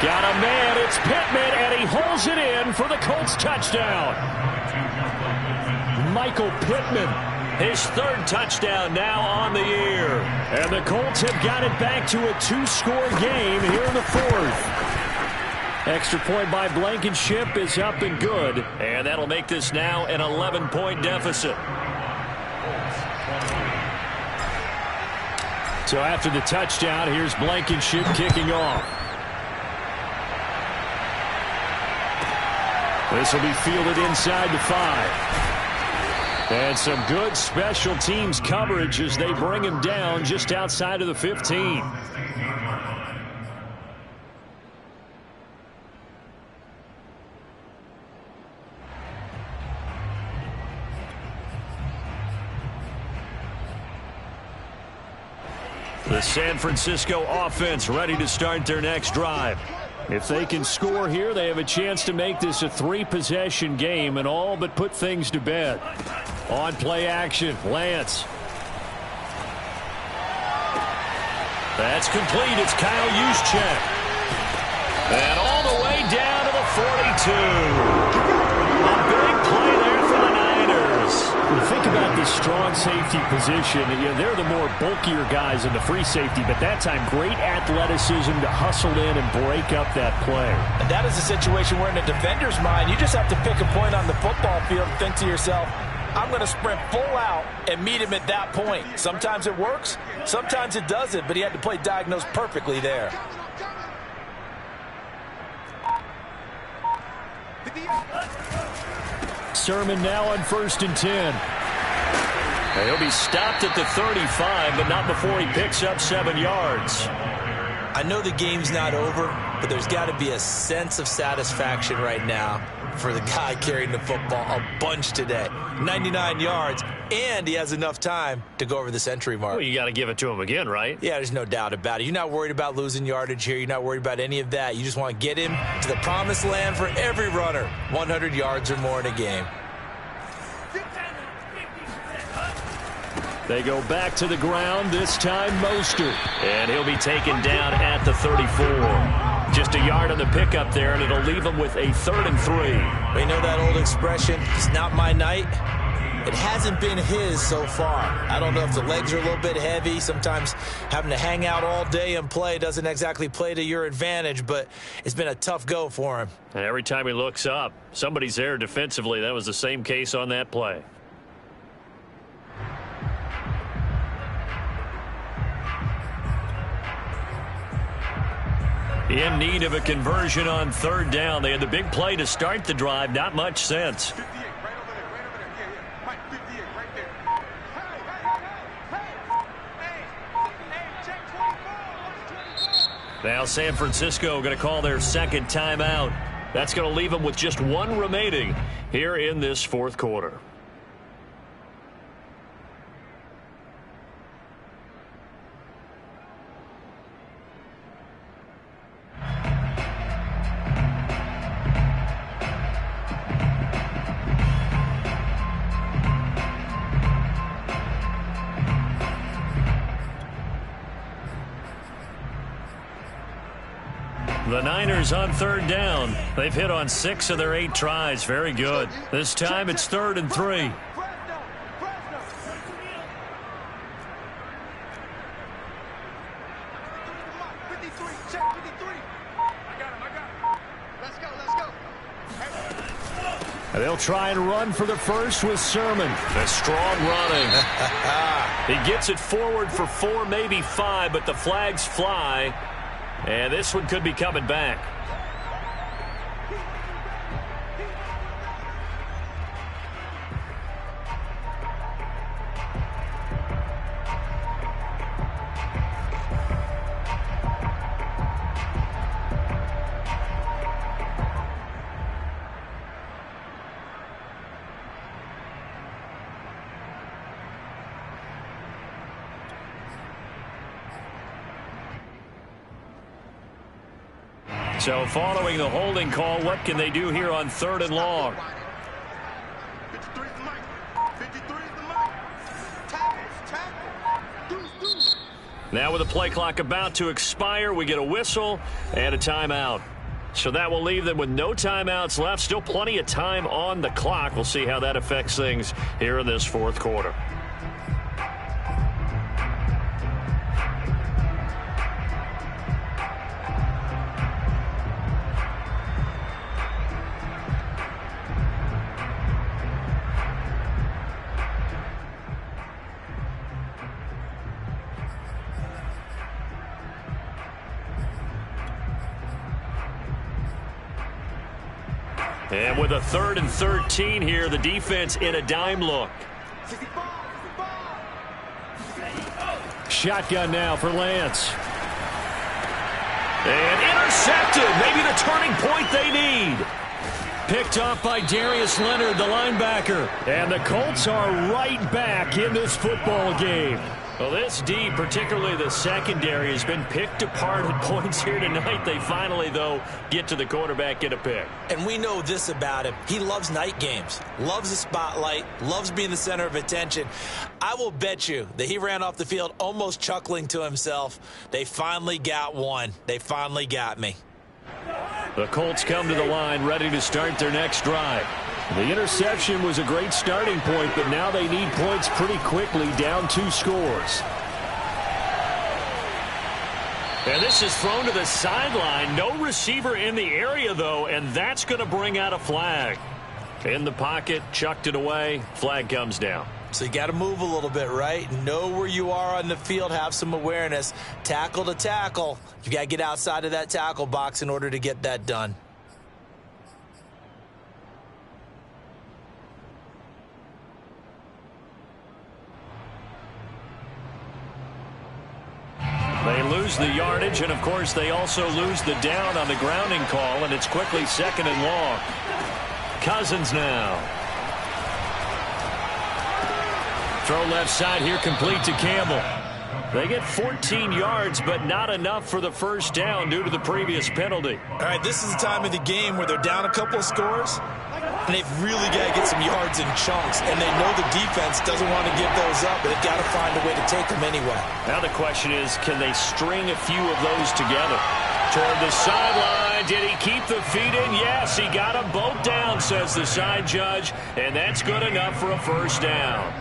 Got a man, it's Pittman, and he holds it in for the Colts touchdown. Michael Pittman, his 3rd touchdown now on the year. And the Colts have got it back to a 2-score game here in the 4th. Extra point by Blankenship is up and good. And that'll make this now an 11-point deficit. So after the touchdown, here's Blankenship kicking off. This will be fielded inside the 5. And some good special teams coverage as they bring him down just outside of the 15. The San Francisco offense ready to start their next drive. If they can score here, they have a chance to make this a 3-possession game and all but put things to bed. On play action, Lance. That's complete. It's Kyle Juszczyk. And all the way down to the 42. A big play there for the Niners. When you think about this strong safety position, they're the more bulkier guys in the free safety, but that time great athleticism to hustle in and break up that play. And that is a situation where in a defender's mind, you just have to pick a point on the football field and think to yourself, I'm going to sprint full out and meet him at that point. Sometimes it works, sometimes it doesn't, but he had to play diagnosed perfectly there. Sermon now on 1st and 10. He'll be stopped at the 35, but not before he picks up 7 yards. I know the game's not over, but there's got to be a sense of satisfaction right now for the guy carrying the football a bunch today. 99 yards, and he has enough time to go over the century mark. Well, you got to give it to him again, right? Yeah, there's no doubt about it. You're not worried about losing yardage here. You're not worried about any of that. You just want to get him to the promised land for every runner. 100 yards or more in a game. They go back to the ground, this time Mostert. And he'll be taken down at the 34. Just a yard on the pickup there, and it'll leave him with a 3rd and 3. We know that old expression, it's not my night. It hasn't been his so far. I don't know if the legs are a little bit heavy. Sometimes having to hang out all day and play doesn't exactly play to your advantage, but it's been a tough go for him. And every time he looks up, somebody's there defensively. That was the same case on that play. In need of a conversion on 3rd down. They had the big play to start the drive. Not much sense. Now San Francisco going to call their 2nd timeout. That's going to leave them with just 1 remaining here in this 4th quarter. The Niners on 3rd down. They've hit on 6 of their 8 tries. Very good. This time it's 3rd and 3. And they'll try and run for the first with Sermon. A strong running. He gets it forward for 4, maybe 5, but the flags fly. And this one could be coming back. So following the holding call, what can they do here on 3rd and long? Now with the play clock about to expire, we get a whistle and a timeout. So that will leave them with no timeouts left. Still plenty of time on the clock. We'll see how that affects things here in this 4th quarter. And with a 3rd and 13 here, the defense in a dime look. Shotgun now for Lance. And intercepted. Maybe the turning point they need. Picked off by Darius Leonard, the linebacker. And the Colts are right back in this football game. Well, this D, particularly the secondary, has been picked apart at points here tonight. They finally, though, get to the quarterback, get a pick. And we know this about him. He loves night games, loves the spotlight, loves being the center of attention. I will bet you that he ran off the field almost chuckling to himself. They finally got one. They finally got me. The Colts come to the line ready to start their next drive. The interception was a great starting point, but now they need points pretty quickly, down 2 scores. And this is thrown to the sideline. No receiver in the area, though, and that's going to bring out a flag. In the pocket, chucked it away, flag comes down. So you got to move a little bit, right? Know where you are on the field, have some awareness. Tackle to tackle. You got to get outside of that tackle box in order to get that done. They lose the yardage, and, of course, they also lose the down on the grounding call, and it's quickly 2nd and long. Cousins now. Throw left side here, complete to Campbell. They get 14 yards, but not enough for the first down due to the previous penalty. All right, this is the time of the game where they're down a couple of scores, and they've really got to get some yards in chunks, and they know the defense doesn't want to give those up, but they've got to find a way to take them anyway. Now the question is, can they string a few of those together? Toward the sideline, did he keep the feet in? Yes, he got them both down, says the side judge, and that's good enough for a first down.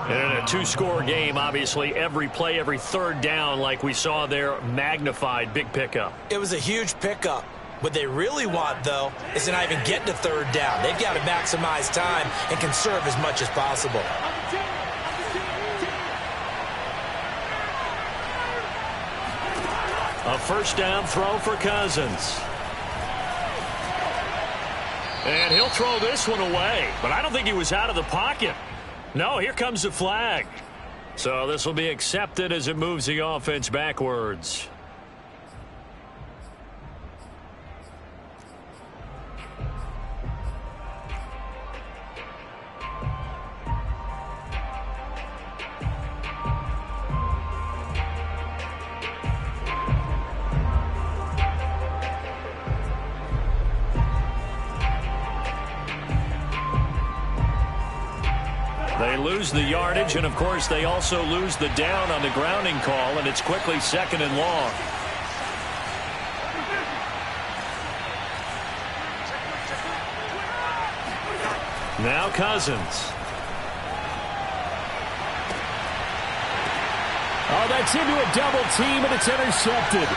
And in a 2-score game, obviously, every play, every third down, like we saw there, magnified, big pickup. It was a huge pickup. What they really want, though, is to not even get to third down. They've got to maximize time and conserve as much as possible. A first down throw for Cousins. And he'll throw this one away, but I don't think he was out of the pocket. No, here comes the flag. So this will be accepted as it moves the offense backwards. They lose the yardage, and, of course, they also lose the down on the grounding call, and it's quickly 2nd and long. Now Cousins. Oh, that's into a double team, and it's intercepted.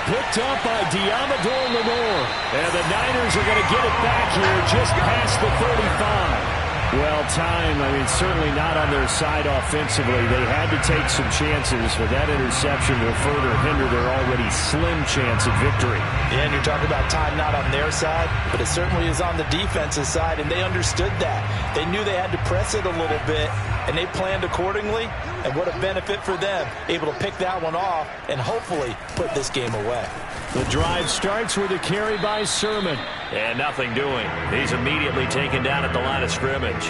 Picked up by Diamador Lenore. And the Niners are going to get it back here just past the 35. Well, time, certainly not on their side offensively. They had to take some chances, but that interception will further hinder their already slim chance at victory. Yeah, and you're talking about time not on their side, but it certainly is on the defensive side, and they understood that. They knew they had to press it a little bit, and they planned accordingly, and what a benefit for them, able to pick that one off and hopefully put this game away. The drive starts with a carry by Sermon. And nothing doing. He's immediately taken down at the line of scrimmage.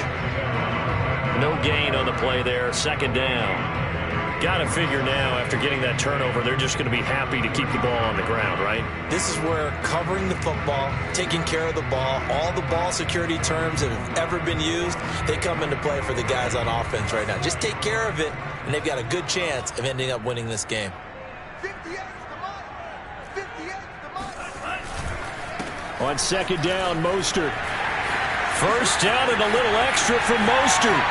No gain on the play there. 2nd down. Got to figure now, after getting that turnover, they're just going to be happy to keep the ball on the ground, right? This is where covering the football, taking care of the ball, all the ball security terms that have ever been used, they come into play for the guys on offense right now. Just take care of it, and they've got a good chance of ending up winning this game. On 2nd down, Mostert. First down and a little extra from Mostert.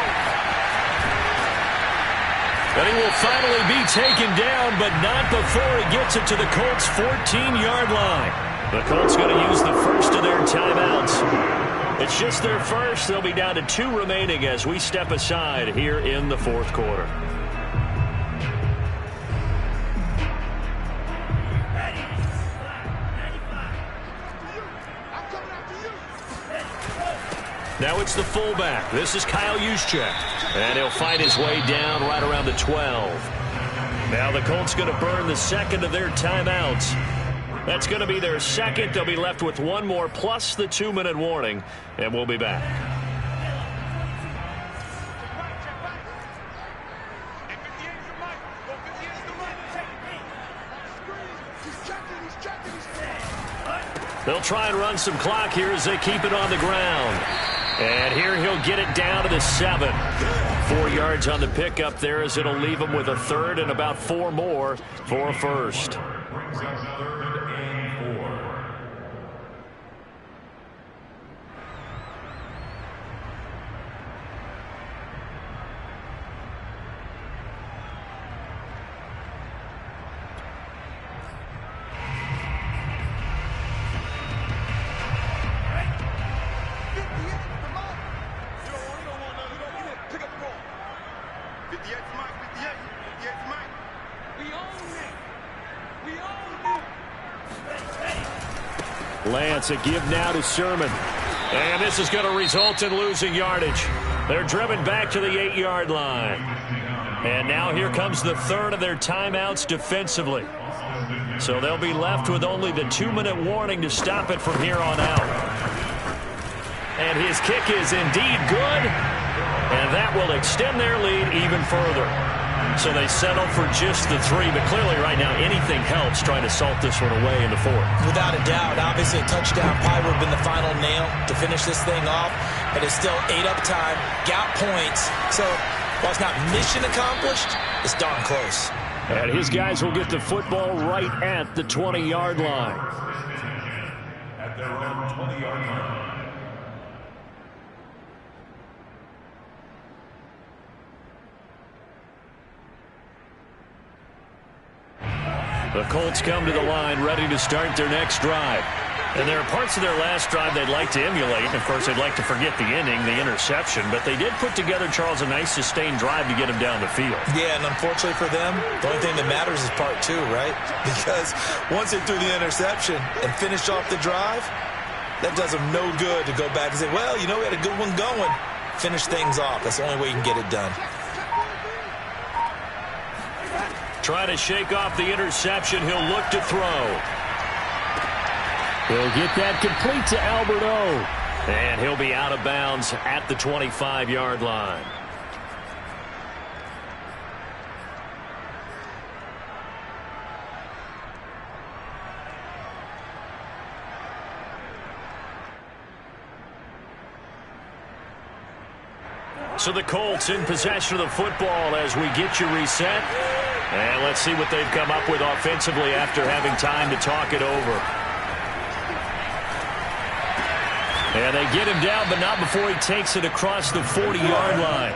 But he will finally be taken down, but not before he gets it to the Colts' 14-yard line. The Colts going to use the first of their timeouts. It's just their first. They'll be down to 2 remaining as we step aside here in the 4th quarter. Now it's the fullback. This is Kyle Juszczyk. And he'll find his way down right around the 12. Now the Colts going to burn the 2nd of their timeouts. That's going to be their 2nd. They'll be left with 1 more plus the 2-minute warning. And we'll be back. They'll try and run some clock here as they keep it on the ground. And here he'll get it down to the 7. 4 yards on the pickup there as it'll leave him with a 3rd and about 4 more for a first. Lance, a give now to Sermon. And this is going to result in losing yardage. They're driven back to the 8-yard line. And now here comes the third of their timeouts defensively. So they'll be left with only the 2-minute warning to stop it from here on out. And his kick is indeed good. And that will extend their lead even further. So they settle for just the 3, but clearly right now anything helps trying to salt this one away in the 4th. Without a doubt, obviously a touchdown probably would have been the final nail to finish this thing off, but it's still 8 up time, got points. So while it's not mission accomplished, it's darn close. And his guys will get the football right at the 20-yard line. At their own 20-yard line. The Colts come to the line ready to start their next drive. And there are parts of their last drive they'd like to emulate. And, of course, they'd like to forget the ending, the interception. But they did put together, Charles, a nice sustained drive to get him down the field. Yeah, and unfortunately for them, the only thing that matters is part 2, right? Because once they threw the interception and finished off the drive, that does them no good to go back and say, well, you know, we had a good one going. Finish things off. That's the only way you can get it done. Try to shake off the interception. He'll look to throw. He'll get that complete to Albert O. And he'll be out of bounds at the 25-yard line. So the Colts in possession of the football as we get you reset. And let's see what they've come up with offensively after having time to talk it over. And they get him down, but not before he takes it across the 40-yard line.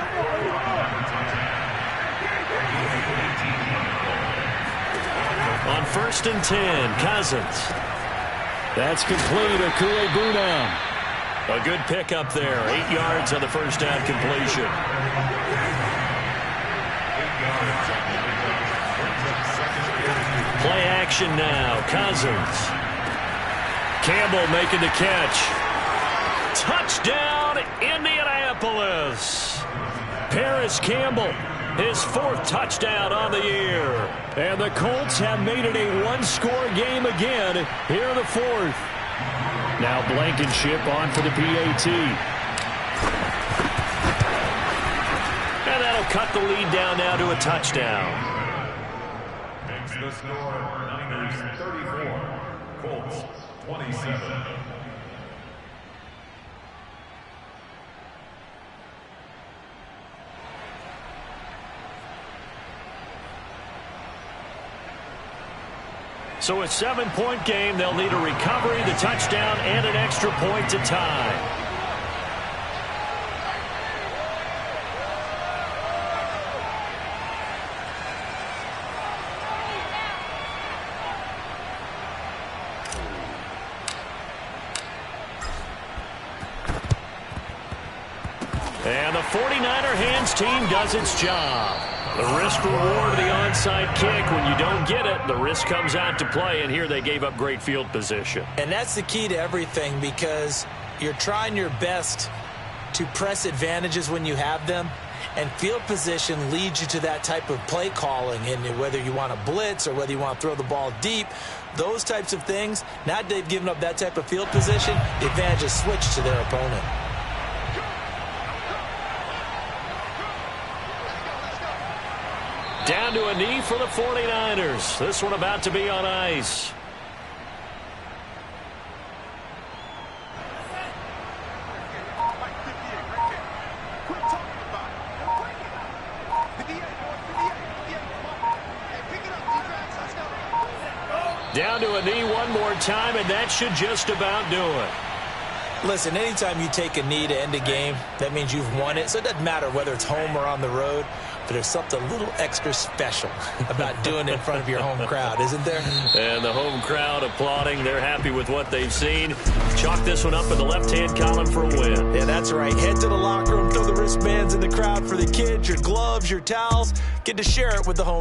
On 1st and 10, Cousins. That's complete. Akule Bunam. A good pickup there. 8 yards on the first down completion. Play action now. Cousins. Campbell making the catch. Touchdown, Indianapolis. Paris Campbell, his 4th touchdown on the year. And the Colts have made it a one-score game again here in the 4th. Now Blankenship on for the PAT. And that'll cut the lead down now to a touchdown. Makes the score Niners 34, Colts 27. So a 7-point game. They'll need a recovery, the touchdown, and an extra point to tie. And the 49er hands team does its job. The risk reward of the onside kick. When you don't get it, the risk comes out to play, and here they gave up great field position. And that's the key to everything, because you're trying your best to press advantages when you have them, and field position leads you to that type of play calling. And whether you want to blitz or whether you want to throw the ball deep, those types of things, now that they've given up that type of field position, the advantage is switched to their opponent. Down to a knee for the 49ers. This one about to be on ice. Down to a knee one more time, and that should just about do it. Listen, anytime you take a knee to end a game, that means you've won it. So it doesn't matter whether it's home or on the road, but there's something a little extra special about doing it in front of your home crowd, isn't there? And the home crowd applauding. They're happy with what they've seen. Chalk this one up in the left-hand column for a win. Yeah, that's right. Head to the locker room, throw the wristbands in the crowd for the kids, your gloves, your towels. Get to share it with the home